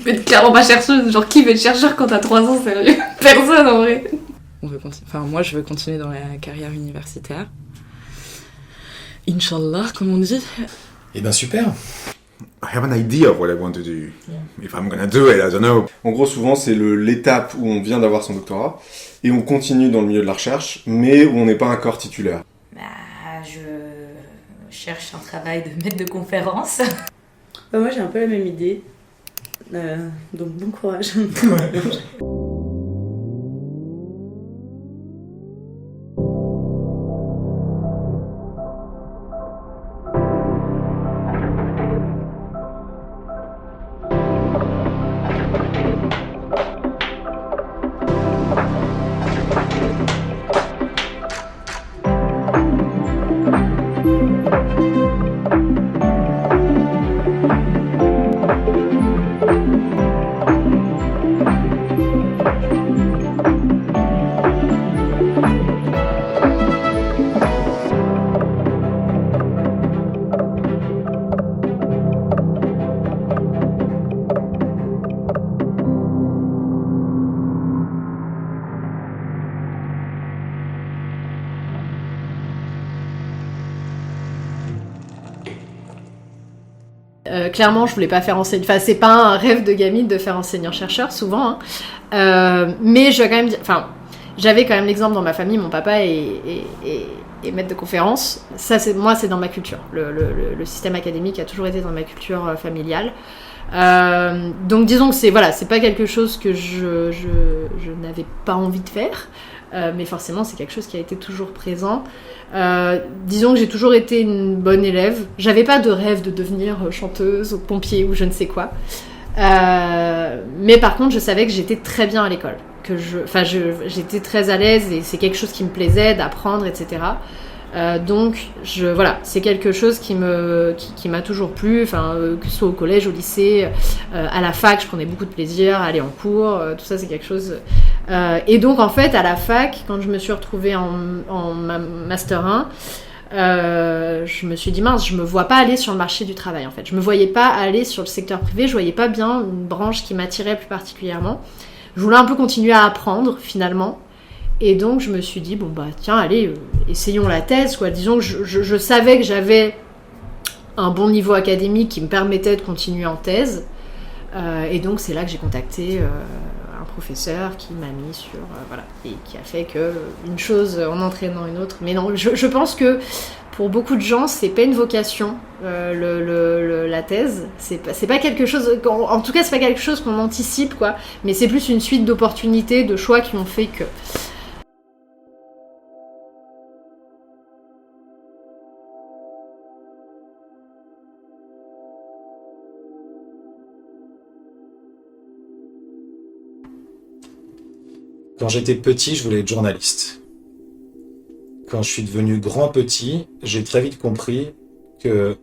Mais clairement pas chercheuse, genre qui veut être chercheur quand t'as 3 ans, sérieux? Personne en vrai. Moi je veux continuer dans la carrière universitaire. Inch'Allah, comme on dit. Eh ben super. I have an idea of what I want to do. If I'm gonna do it, I don't know. En gros, souvent, c'est l'étape où on vient d'avoir son doctorat et on continue dans le milieu de la recherche, mais où on n'est pas encore titulaire. Je cherche un travail de maître de conférence. Moi, j'ai un peu la même idée. Donc, bon courage. Clairement, je voulais pas faire enseignant. Enfin, c'est pas un rêve de gamine de faire enseignant-chercheur, souvent. Hein. Mais je vais quand même dire. Enfin, j'avais quand même l'exemple dans ma famille. Mon papa est maître de conférence. Ça, c'est dans ma culture. Le système académique a toujours été dans ma culture familiale. Donc, disons que c'est pas quelque chose que je n'avais pas envie de faire. Mais forcément, c'est quelque chose qui a été toujours présent. Disons que j'ai toujours été une bonne élève. J'avais pas de rêve de devenir chanteuse ou pompier ou je ne sais quoi. Mais par contre, je savais que j'étais très bien à l'école. J'étais très à l'aise et c'est quelque chose qui me plaisait d'apprendre, etc. Donc, c'est quelque chose qui m'a toujours plu, que ce soit au collège, au lycée, à la fac, je prenais beaucoup de plaisir à aller en cours, tout ça, c'est quelque chose... et donc, en fait, à la fac, quand je me suis retrouvée en Master 1, je me suis dit, mince, je me vois pas aller sur le marché du travail, en fait. Je me voyais pas aller sur le secteur privé, je voyais pas bien une branche qui m'attirait plus particulièrement. Je voulais un peu continuer à apprendre, finalement. Et donc, je me suis dit, tiens, allez, essayons la thèse, quoi. Disons que je savais que j'avais un bon niveau académique qui me permettait de continuer en thèse. Et donc, c'est là que j'ai contacté un professeur qui m'a mis sur... et qui a fait que une chose en entraînant une autre. Mais non, je pense que pour beaucoup de gens, c'est pas une vocation, la thèse. C'est pas quelque chose... En tout cas, c'est pas quelque chose qu'on anticipe, quoi. Mais c'est plus une suite d'opportunités, de choix qui ont fait que... Quand j'étais petit, je voulais être journaliste. Quand je suis devenu grand petit, j'ai très vite compris que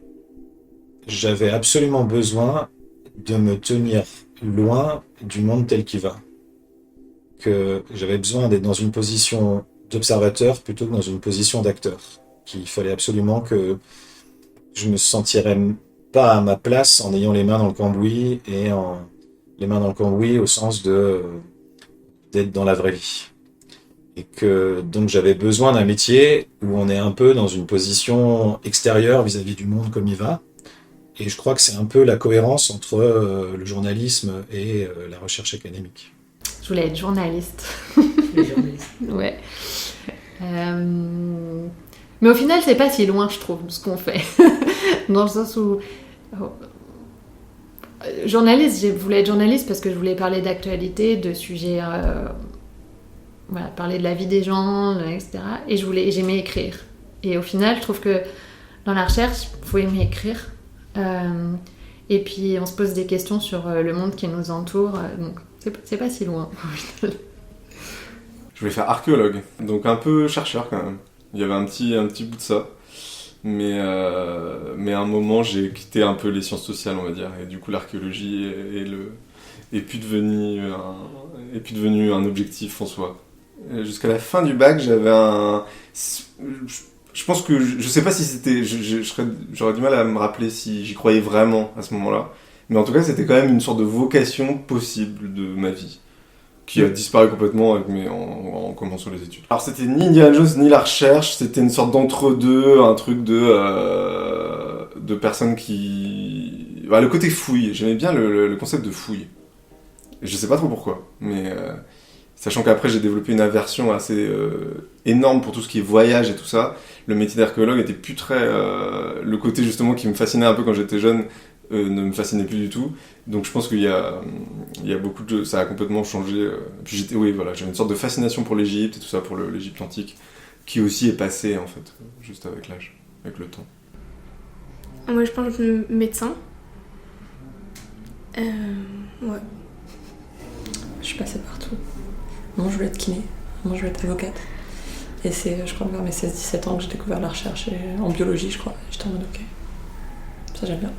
j'avais absolument besoin de me tenir loin du monde tel qu'il va. Que j'avais besoin d'être dans une position d'observateur plutôt que dans une position d'acteur. Qu'il fallait absolument que je me sentirais pas à ma place en ayant les mains dans le cambouis les mains dans le cambouis au sens d'être dans la vraie vie. Et que donc j'avais besoin d'un métier où on est un peu dans une position extérieure vis-à-vis du monde comme il va. Et je crois que c'est un peu la cohérence entre le journalisme et la recherche académique. Je voulais être journaliste. Ouais. Mais au final, c'est pas si loin, je trouve, ce qu'on fait. Dans le sens où... Journaliste, je voulais être journaliste parce que je voulais parler d'actualité, de sujets... parler de la vie des gens, etc. Et j'aimais écrire. Et au final, je trouve que dans la recherche, il faut aimer écrire. Et puis, on se pose des questions sur le monde qui nous entoure. Donc, c'est pas si loin. Je voulais faire archéologue, donc un peu chercheur quand même. Il y avait un petit bout de ça. Mais à un moment, j'ai quitté un peu les sciences sociales, on va dire. Et du coup, l'archéologie est plus devenu un objectif en soi. Jusqu'à la fin du bac, j'avais je pense que je sais pas si c'était... j'aurais du mal à me rappeler si j'y croyais vraiment à ce moment-là. Mais en tout cas, c'était quand même une sorte de vocation possible de ma vie, qui a disparu complètement en commençant les études. Alors c'était ni Indiana Jones ni la recherche, c'était une sorte d'entre-deux, un truc de personnes qui... le côté fouille, j'aimais bien le concept de fouille. Je sais pas trop pourquoi, mais sachant qu'après j'ai développé une aversion assez énorme pour tout ce qui est voyage et tout ça, le métier d'archéologue était plus très... le côté justement qui me fascinait un peu quand j'étais jeune ne me fascinait plus du tout. Donc je pense qu'il y a beaucoup de... ça a complètement changé. Puis j'avais une sorte de fascination pour l'Égypte et tout ça, pour l'Égypte antique, qui aussi est passée en fait, juste avec l'âge, avec le temps. Moi je pense médecin. Ouais. Je suis passée partout. Moi je voulais être kiné, moi je voulais être avocate. Et c'est, je crois, vers mes 16-17 ans que j'ai découvert la recherche en biologie, je crois. J'étais en mode ok, ça j'aime bien.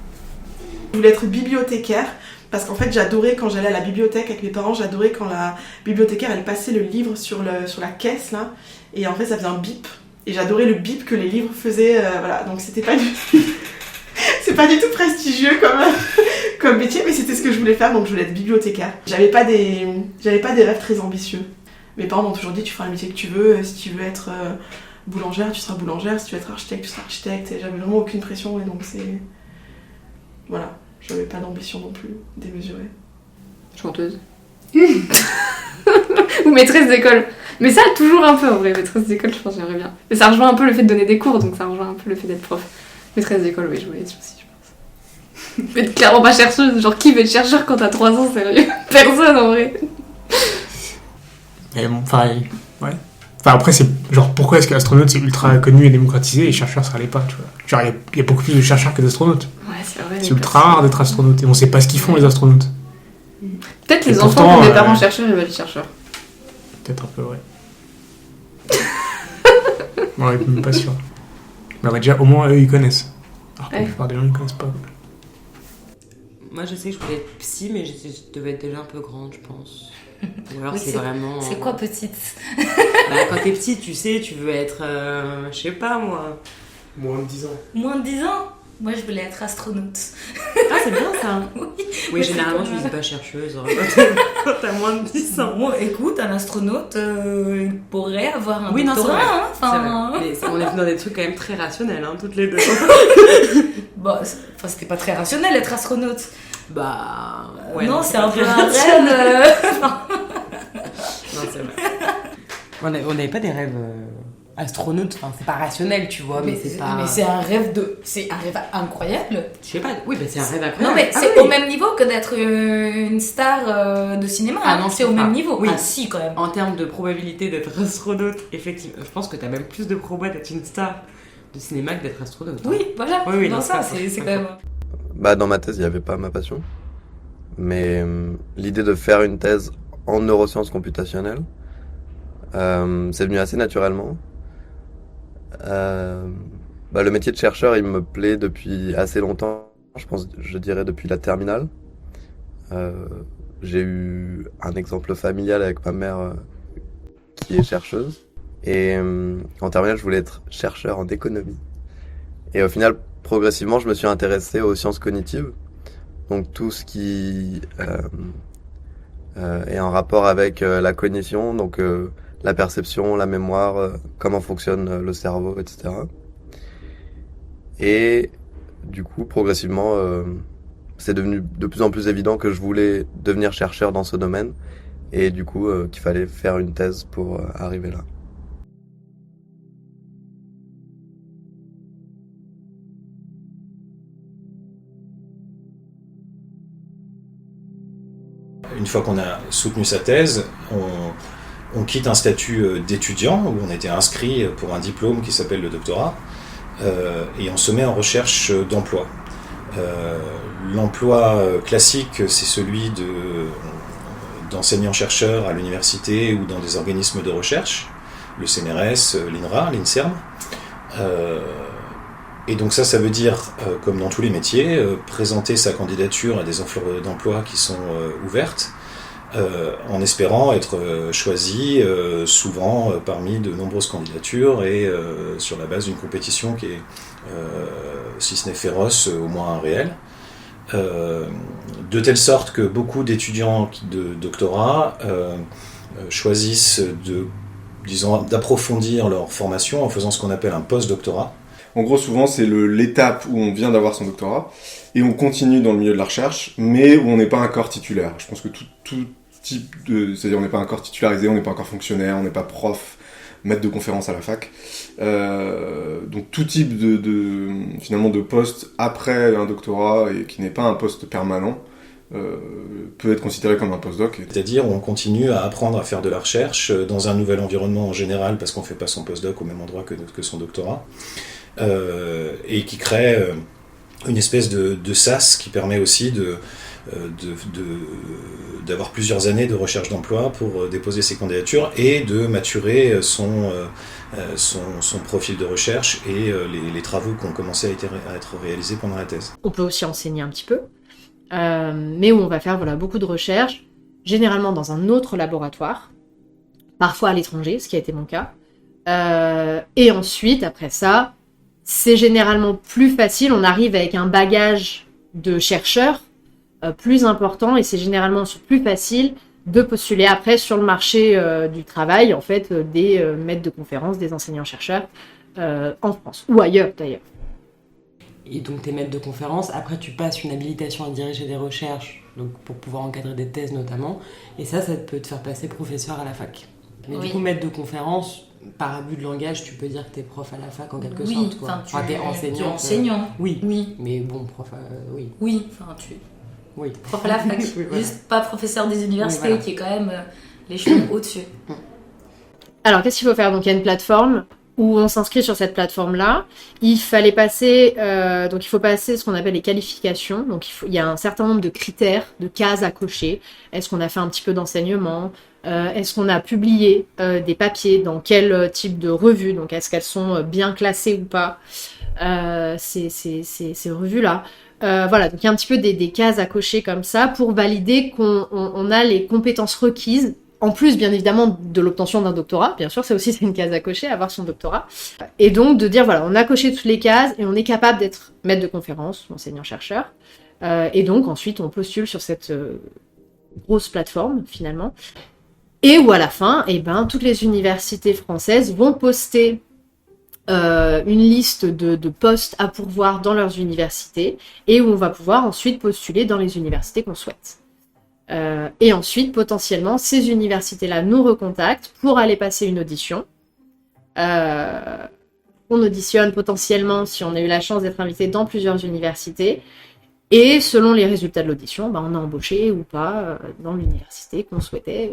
Je voulais être bibliothécaire parce qu'en fait j'adorais quand j'allais à la bibliothèque avec mes parents, j'adorais quand la bibliothécaire elle passait le livre sur la caisse là, et en fait ça faisait un bip, et j'adorais le bip que les livres faisaient, voilà, donc c'était pas du c'est pas du tout prestigieux comme métier, mais c'était ce que je voulais faire, donc je voulais être bibliothécaire. J'avais pas des rêves très ambitieux. Mes parents m'ont toujours dit tu feras le métier que tu veux, si tu veux être boulangère tu seras boulangère, si tu veux être architecte tu seras architecte, et j'avais vraiment aucune pression, et donc c'est... Voilà, j'avais pas d'ambition non plus démesurée. Chanteuse. Ou maîtresse d'école. Mais ça, toujours un peu en vrai, maîtresse d'école, je pense que j'aimerais bien. Mais ça rejoint un peu le fait de donner des cours, donc ça rejoint un peu le fait d'être prof. Maîtresse d'école, oui, je voulais être aussi, je pense. Mais clairement pas chercheuse, genre qui veut être chercheur quand t'as 3 ans, sérieux? Personne en vrai. Et bon, enfin, ouais. Enfin, après, c'est genre pourquoi est-ce que l'astronaute c'est ultra connu et démocratisé et les chercheurs ça l'est pas, tu vois. Genre, il y a beaucoup plus de chercheurs que d'astronautes. Ouais, c'est vrai. C'est ultra rare d'être astronaute et on sait pas ce qu'ils font les astronautes. Peut-être Et les pourtant, enfants qui ont des parents chercheurs, ils veulent être chercheurs. Peut-être un peu, ouais. Ouais, même pas sûr. Mais ouais, déjà, au moins eux ils connaissent. Alors que la plupart des gens ils connaissent pas. Moi je sais que je voulais être psy, mais je devais être déjà un peu grande, je pense. Ou alors Oui, c'est vraiment. C'est quoi petite? Quand t'es petite, tu sais, tu veux être. Je sais pas moi. Moins de 10 ans. Moins de 10 ans? Moi, je voulais être astronaute. Ah, c'est bien ça. Oui, généralement, tu dis pas chercheuse quand t'as moins de 10 ans. Bon, écoute, un astronaute, il pourrait avoir un oui, doctorat. Non, c'est vrai. Hein, mais on est dans des trucs quand même très rationnels, hein, toutes les deux. Bon, c'était pas très rationnel être astronaute. Bah... Ouais, non, c'est un peu un rêve. rêve. Non, c'est vrai. On n'avait pas des rêves... astronaute, enfin c'est pas rationnel, tu vois, mais c'est pas... Mais c'est un rêve incroyable. Je sais pas, oui, c'est un rêve incroyable. Non, mais c'est au même niveau que d'être une star de cinéma. Ah non, c'est au même niveau. Oui. Ah si, quand même. En termes de probabilité d'être astronaute, effectivement, je pense que t'as même plus de probabilité d'être une star de cinéma que d'être astronaute. Oui, voilà. Oui, non, ça, c'est quand même... Dans ma thèse, il n'y avait pas ma passion. Mais l'idée de faire une thèse en neurosciences computationnelles, c'est venu assez naturellement. Le métier de chercheur, il me plaît depuis assez longtemps. Je dirais depuis la terminale. J'ai eu un exemple familial avec ma mère qui est chercheuse. Et en terminale, je voulais être chercheur en économie. Et au final, progressivement, je me suis intéressé aux sciences cognitives. Donc tout ce qui est en rapport avec la cognition, donc la perception, la mémoire, comment fonctionne le cerveau, etc. Et du coup, progressivement, c'est devenu de plus en plus évident que je voulais devenir chercheur dans ce domaine et du coup qu'il fallait faire une thèse pour arriver là. Une fois qu'on a soutenu sa thèse, on quitte un statut d'étudiant où on était inscrit pour un diplôme qui s'appelle le doctorat et on se met en recherche d'emploi. L'emploi classique, c'est celui d'enseignant-chercheur à l'université ou dans des organismes de recherche, le CNRS, l'INRA, l'INSERM. Et donc ça veut dire, comme dans tous les métiers, présenter sa candidature à des offres d'emploi qui sont ouvertes, en espérant être choisi souvent parmi de nombreuses candidatures et sur la base d'une compétition qui est, si ce n'est féroce, au moins réelle. de telle sorte que beaucoup d'étudiants de doctorat choisissent d'approfondir leur formation en faisant ce qu'on appelle un post-doctorat. En gros, souvent, c'est l'étape où on vient d'avoir son doctorat et on continue dans le milieu de la recherche, mais où on n'est pas encore titulaire. Je pense que tout type de... C'est-à-dire on n'est pas encore titularisé, on n'est pas encore fonctionnaire, on n'est pas prof, maître de conférence à la fac. Donc tout type finalement de poste après un doctorat et qui n'est pas un poste permanent peut être considéré comme un postdoc. C'est-à-dire on continue à apprendre à faire de la recherche dans un nouvel environnement en général parce qu'on ne fait pas son postdoc au même endroit que son doctorat et qui crée une espèce de sas qui permet aussi d'avoir plusieurs années de recherche d'emploi pour déposer ses candidatures et de maturer son profil de recherche et les travaux qui ont commencé à être réalisés pendant la thèse. On peut aussi enseigner un petit peu, mais où on va faire beaucoup de recherches, généralement dans un autre laboratoire, parfois à l'étranger, ce qui a été mon cas. Et ensuite, après ça, c'est généralement plus facile, on arrive avec un bagage de chercheurs plus important et c'est généralement plus facile de postuler après sur le marché du travail, en fait, des maîtres de conférences, des enseignants-chercheurs en France, ou ailleurs d'ailleurs. Et donc t'es maître de conférence, après tu passes une habilitation à diriger des recherches, donc pour pouvoir encadrer des thèses notamment, et ça peut te faire passer professeur à la fac. Mais du coup, maître de conférence, par abus de langage, tu peux dire que t'es prof à la fac en quelque sorte, quoi. T'es enseignant. Tu es enseignant. Oui, mais bon, prof, oui. Oui, prof à la fac, juste pas professeur des universités, qui est quand même l'échelon au-dessus. Alors, qu'est-ce qu'il faut faire? Donc, il y a une plateforme où on s'inscrit sur cette plateforme-là. Il fallait passer, donc il faut passer ce qu'on appelle les qualifications. Donc, il y a un certain nombre de critères, de cases à cocher. Est-ce qu'on a fait un petit peu d'enseignement? Est-ce qu'on a publié des papiers? Dans quel type de revue? Donc, est-ce qu'elles sont bien classées ou pas? Ces revues-là. Voilà, donc il y a un petit peu des cases à cocher comme ça pour valider qu'on a les compétences requises, en plus bien évidemment de l'obtention d'un doctorat, bien sûr, c'est une case à cocher, avoir son doctorat, et donc de dire voilà, on a coché toutes les cases et on est capable d'être maître de conférence, enseignant-chercheur, et donc ensuite on postule sur cette grosse plateforme finalement, et où à la fin, toutes les universités françaises vont poster une liste de postes à pourvoir dans leurs universités et où on va pouvoir ensuite postuler dans les universités qu'on souhaite. Et ensuite, potentiellement, ces universités-là nous recontactent pour aller passer une audition. On auditionne potentiellement, si on a eu la chance d'être invité dans plusieurs universités, et selon les résultats de l'audition, on a embauché ou pas dans l'université qu'on souhaitait,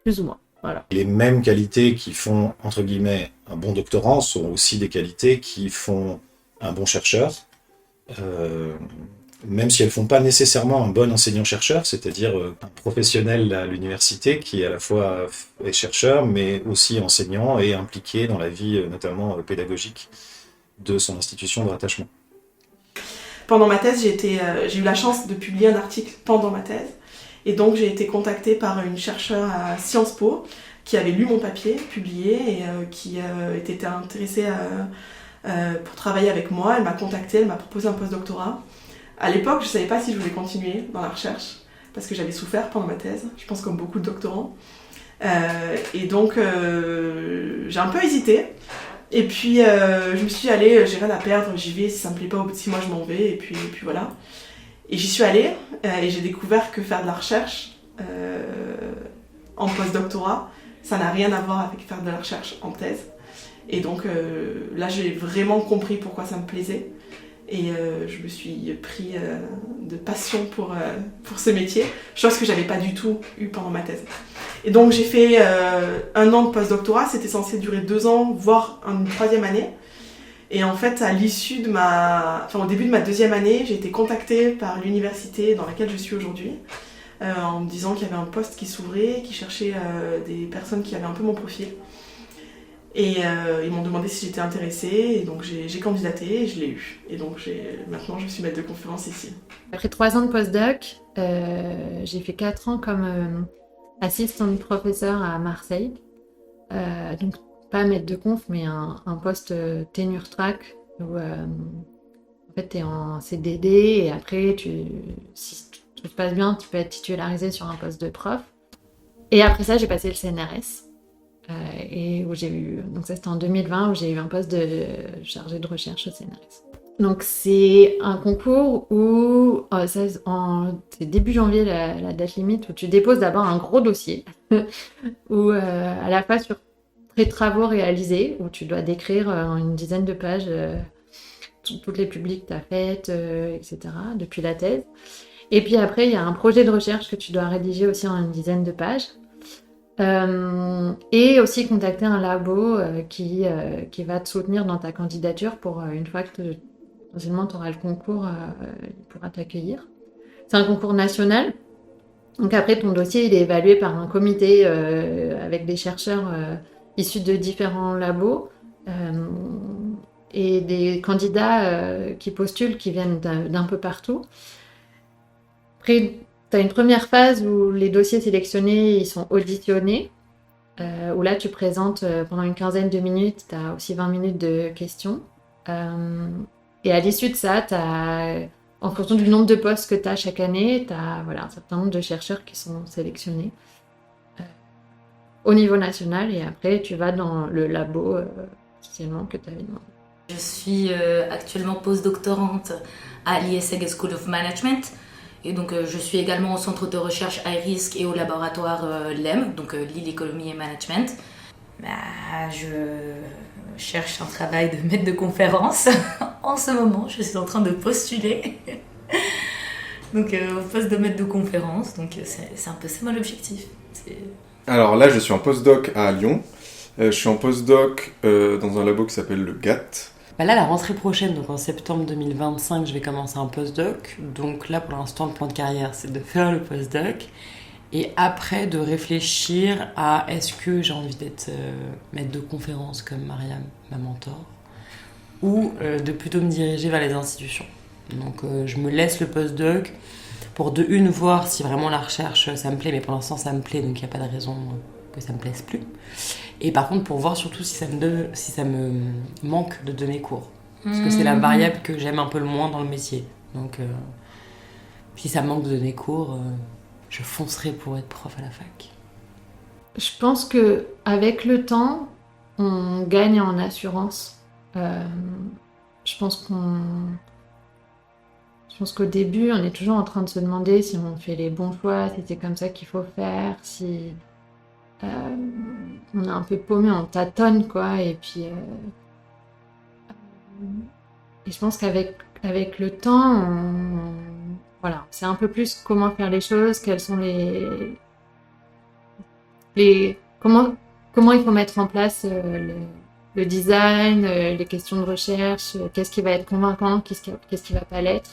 plus ou moins. Voilà. Les mêmes qualités qui font, entre guillemets, un bon doctorant sont aussi des qualités qui font un bon chercheur, même si elles ne font pas nécessairement un bon enseignant-chercheur, c'est-à-dire un professionnel à l'université qui à la fois est chercheur, mais aussi enseignant et impliqué dans la vie, notamment pédagogique, de son institution de rattachement. Pendant ma thèse, j'ai eu la chance de publier un article pendant ma thèse. Et donc j'ai été contactée par une chercheure à Sciences Po qui avait lu mon papier publié et qui était intéressée pour travailler avec moi. Elle m'a contactée, elle m'a proposé un post-doctorat. À l'époque, je ne savais pas si je voulais continuer dans la recherche parce que j'avais souffert pendant ma thèse, je pense comme beaucoup de doctorants. Et donc j'ai un peu hésité. Et puis je me suis dit, allez, j'ai rien à perdre, j'y vais, si ça me plaît pas au bout de 6 mois, je m'en vais. Et puis voilà. Et j'y suis allée et j'ai découvert que faire de la recherche en post-doctorat, ça n'a rien à voir avec faire de la recherche en thèse. Et donc là, j'ai vraiment compris pourquoi ça me plaisait. Et je me suis pris de passion pour ce métier, chose que j'avais pas du tout eu pendant ma thèse. Et donc j'ai fait 1 an de post-doctorat, c'était censé durer 2 ans, voire une 3e année. Et en fait, au début de ma 2e année, j'ai été contactée par l'université dans laquelle je suis aujourd'hui, en me disant qu'il y avait un poste qui s'ouvrait, qui cherchait des personnes qui avaient un peu mon profil. Et ils m'ont demandé si j'étais intéressée, et donc j'ai candidaté et je l'ai eu. Et donc maintenant, je suis maître de conférence ici. Après 3 ans de postdoc, j'ai fait 4 ans comme assistant professeur à Marseille. Donc pas maître de conf, mais un poste tenure track où fait, tu es en CDD et après, si tout se passe bien, tu peux être titularisé sur un poste de prof. Et après ça, j'ai passé le CNRS. Et où j'ai eu... Donc ça, c'était en 2020, où j'ai eu un poste de chargé de recherche au CNRS. Donc c'est un concours où c'est début janvier la date limite, où tu déposes d'abord un gros dossier où à la fois sur tes travaux réalisés, où tu dois décrire en une dizaine de pages toutes les publics que tu as faites, etc. depuis la thèse. Et puis après il y a un projet de recherche que tu dois rédiger aussi en une dizaine de pages. Et aussi contacter un labo qui va te soutenir dans ta candidature pour une fois que potentiellement tu auras le concours, il pourra t'accueillir. C'est un concours national. Donc après, ton dossier il est évalué par un comité avec des chercheurs issus de différents labos et des candidats qui postulent, qui viennent d'un peu partout. Après, tu as une première phase où les dossiers sélectionnés ils sont auditionnés, où là tu présentes pendant une quinzaine de minutes, tu as aussi 20 minutes de questions. Et à l'issue de ça, en fonction du nombre de postes que tu as chaque année, tu as un certain nombre de chercheurs qui sont sélectionnés au niveau national. Et après, tu vas dans le labo officiellement que tu avais demandé. Je suis actuellement postdoctorante à l'ISEG School of Management. Et donc, je suis également au centre de recherche iRisk et au laboratoire LEM, donc Lille Économie et Management. Je cherche un travail de maître de conférence. En ce moment, je suis en train de postuler donc, au poste de maître de conférence. Donc, c'est un peu ça mon objectif. Alors là, je suis en postdoc à Lyon. Je suis en postdoc dans un labo qui s'appelle le GATT. Là, la rentrée prochaine, donc en septembre 2025, je vais commencer un postdoc. Donc là, pour l'instant, le plan de carrière, c'est de faire le postdoc. Et après, de réfléchir à est-ce que j'ai envie d'être maître de conférence comme Mariam, ma mentor, ou de plutôt me diriger vers les institutions. Donc je me laisse le postdoc pour voir si vraiment la recherche, ça me plaît. Mais pour l'instant, ça me plaît, donc il n'y a pas de raison que ça me plaise plus. Et par contre, pour voir surtout si ça me manque de donner cours. Parce que c'est la variable que j'aime un peu le moins dans le métier. Donc, si ça me manque de donner cours, je foncerai pour être prof à la fac. Je pense qu'avec le temps, on gagne en assurance. Je pense qu'au début, on est toujours en train de se demander si on fait les bons choix, si c'est comme ça qu'il faut faire, si... on est un peu paumé, on tâtonne quoi, et puis et je pense qu'avec le temps c'est un peu plus comment faire les choses, quels sont comment il faut mettre en place le design, les questions de recherche, qu'est-ce qui va être convaincant, qu'est-ce qui va pas l'être.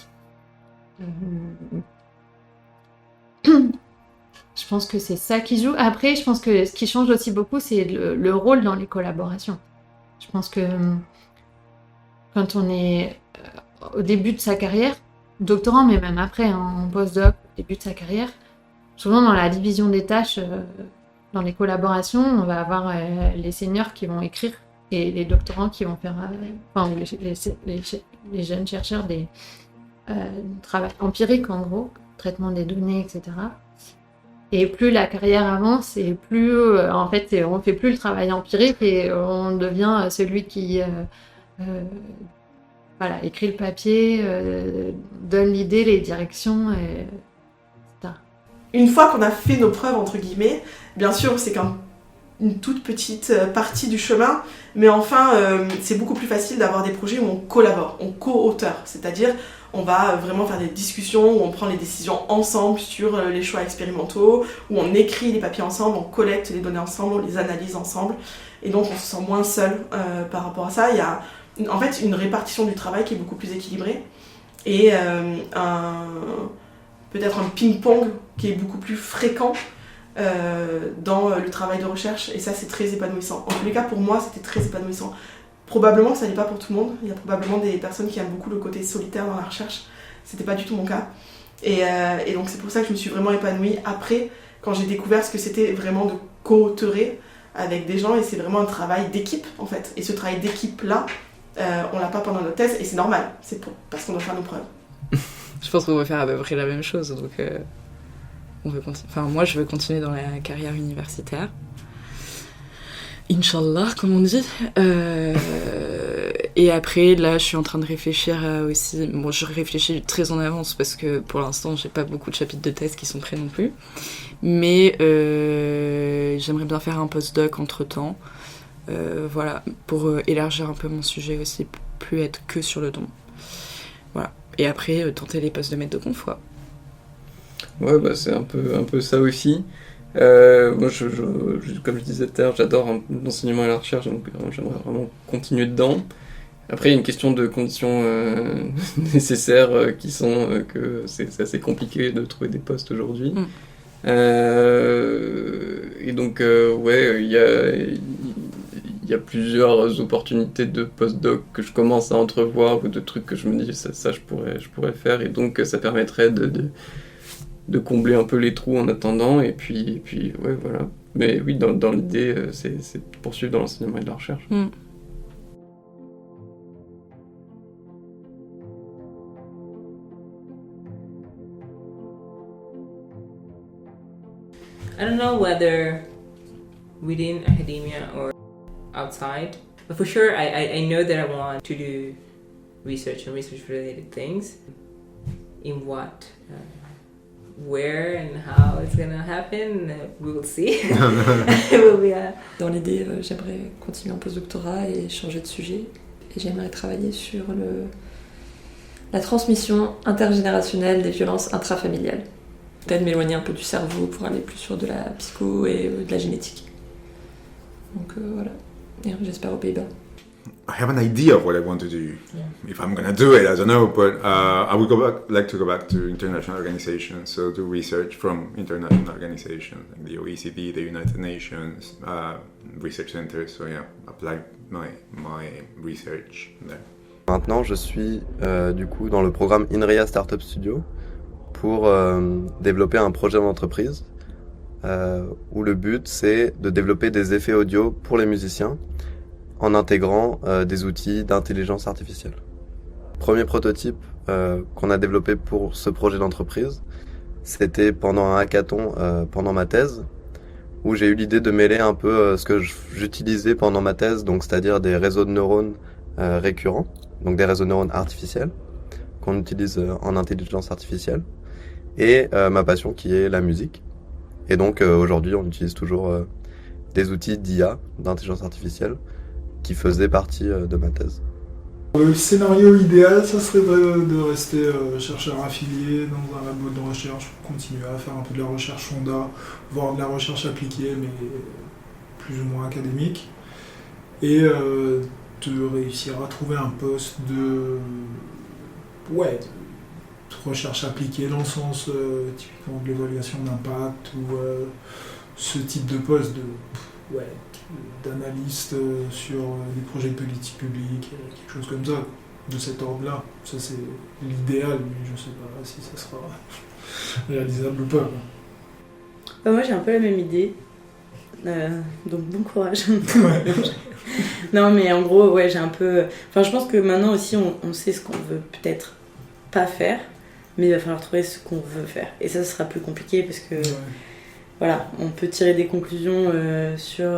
Je pense que c'est ça qui joue. Après, je pense que ce qui change aussi beaucoup, c'est le rôle dans les collaborations. Je pense que quand on est au début de sa carrière, doctorant, mais même après, en postdoc, au début de sa carrière, souvent dans la division des tâches, dans les collaborations, on va avoir les seniors qui vont écrire et les doctorants qui vont faire, les jeunes chercheurs des travail empirique en gros, traitement des données, etc. Et plus la carrière avance, et plus en fait on fait plus le travail empirique et on devient celui qui écrit le papier, donne l'idée, les directions, etc. Une fois qu'on a fait nos preuves entre guillemets, bien sûr c'est une toute petite partie du chemin, mais enfin c'est beaucoup plus facile d'avoir des projets où on collabore, on co-auteur, c'est-à-dire on va vraiment faire des discussions où on prend les décisions ensemble sur les choix expérimentaux, où on écrit les papiers ensemble, on collecte les données ensemble, on les analyse ensemble, et donc on se sent moins seul par rapport à ça. Il y a en fait une répartition du travail qui est beaucoup plus équilibrée, et peut-être un ping-pong qui est beaucoup plus fréquent dans le travail de recherche, et ça c'est très épanouissant. En tous les cas pour moi c'était très épanouissant. Probablement que ça n'est pas pour tout le monde, il y a probablement des personnes qui aiment beaucoup le côté solitaire dans la recherche, c'était pas du tout mon cas. Et donc c'est pour ça que je me suis vraiment épanouie après, quand j'ai découvert ce que c'était vraiment de co-auteurer avec des gens, et c'est vraiment un travail d'équipe en fait. Et ce travail d'équipe là, on l'a pas pendant notre thèse et c'est normal, parce qu'on doit faire nos preuves. Je pense qu'on va faire à peu près la même chose, donc moi je veux continuer dans la carrière universitaire. Inch'Allah, comme on dit. Et après, là, je suis en train de réfléchir aussi. Bon, je réfléchis très en avance parce que pour l'instant, j'ai pas beaucoup de chapitres de thèse qui sont prêts non plus. Mais j'aimerais bien faire un postdoc entre-temps. Voilà, pour élargir un peu mon sujet aussi, plus être que sur le don. Voilà. Et après, tenter les postes de maître de conf, quoi. Ouais, bah c'est un peu ça aussi. Moi, comme je disais tout à l'heure, j'adore l'enseignement et la recherche, donc j'aimerais vraiment continuer dedans. Après, il y a une question de conditions nécessaires qui sont que c'est assez compliqué de trouver des postes aujourd'hui. Et donc, ouais, il y a plusieurs opportunités de postdoc que je commence à entrevoir ou de trucs que je me dis ça je pourrais faire, et donc ça permettrait de combler un peu les trous en attendant, et puis ouais, voilà. Mais oui, dans l'idée, c'est de poursuivre dans l'enseignement et de la recherche. I don't know whether within academia or outside, but for sure I know that I want to do research and research related things. In what, where and how it's gonna happen, we will see. Dans l'idée, j'aimerais continuer en postdoctorat et changer de sujet. Et j'aimerais travailler sur la transmission intergénérationnelle des violences intrafamiliales. Peut-être m'éloigner un peu du cerveau pour aller plus sur de la psycho et de la génétique. Donc voilà, et j'espère aux Pays-Bas. I have an idea of what I want to do. Yeah. If I'm going to do it, I don't know, but I would like to go back to international organizations, so do research from international organizations, like the OECD, the United Nations, research centers, so yeah, apply my research there. Maintenant, je suis du coup dans le programme INRIA Startup Studio pour développer un projet d'entreprise où le but c'est de développer des effets audio pour les musiciens en intégrant des outils d'intelligence artificielle. Premier prototype qu'on a développé pour ce projet d'entreprise, c'était pendant un hackathon pendant ma thèse, où j'ai eu l'idée de mêler un peu ce que j'utilisais pendant ma thèse, donc c'est-à-dire des réseaux de neurones récurrents, donc des réseaux de neurones artificiels qu'on utilise en intelligence artificielle, et ma passion qui est la musique. Et donc aujourd'hui on utilise toujours des outils d'IA, d'intelligence artificielle, qui faisaient partie de ma thèse. Le scénario idéal, ça serait de rester chercheur affilié dans un labo de recherche, continuer à faire un peu de la recherche fonda, voire de la recherche appliquée, mais plus ou moins académique, et de réussir à trouver un poste de recherche appliquée dans le sens typiquement de l'évaluation d'impact, ou ce type de poste d'analyste sur des projets de politique publique, quelque chose comme ça, de cet ordre-là. Ça c'est l'idéal, mais je ne sais pas si ça sera réalisable ou pas. Moi j'ai un peu la même idée, donc bon courage. Non mais en gros j'ai un peu... Enfin je pense que maintenant aussi on sait ce qu'on veut peut-être pas faire, mais il va falloir trouver ce qu'on veut faire. Et ça sera plus compliqué parce que... Voilà, on peut tirer des conclusions sur...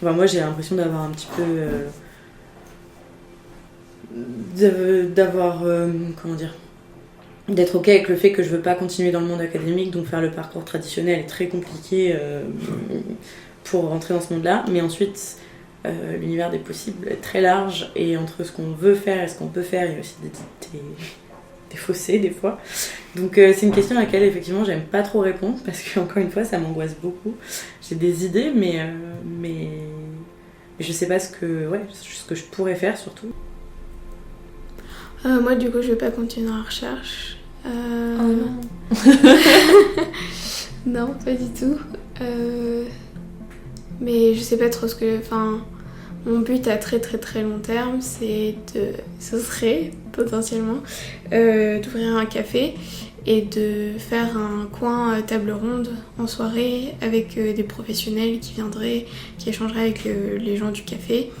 moi, j'ai l'impression d'avoir un petit peu... d'être OK avec le fait que je veux pas continuer dans le monde académique, donc faire le parcours traditionnel est très compliqué pour rentrer dans ce monde-là. Mais ensuite, l'univers des possibles est très large, et entre ce qu'on veut faire et ce qu'on peut faire, il y a aussi des fossés des fois. Donc c'est une question à laquelle effectivement j'aime pas trop répondre, parce que encore une fois ça m'angoisse beaucoup. J'ai des idées mais je sais pas ce que je pourrais faire surtout. Moi du coup je vais pas continuer dans la recherche. Oh non. Non, pas du tout. Mais je sais pas trop ce que... Mon but à très très très long terme, ce serait potentiellement d'ouvrir un café et de faire un coin table ronde en soirée avec des professionnels qui viendraient, qui échangeraient avec les gens du café,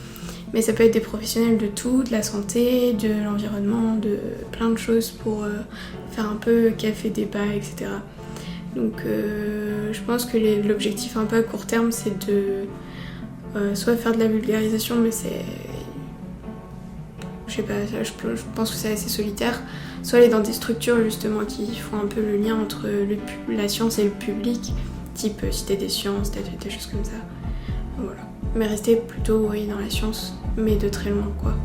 mais ça peut être des professionnels de tout, de la santé, de l'environnement, de plein de choses pour faire un peu café, débat, etc. Donc je pense que l'objectif un peu à court terme, c'est de soit faire de la vulgarisation, mais c'est... Je sais pas, je pense que c'est assez solitaire, soit aller dans des structures justement qui font un peu le lien entre la science et le public, type Cité des sciences, des choses comme ça. Voilà. Mais rester plutôt dans la science, mais de très loin quoi.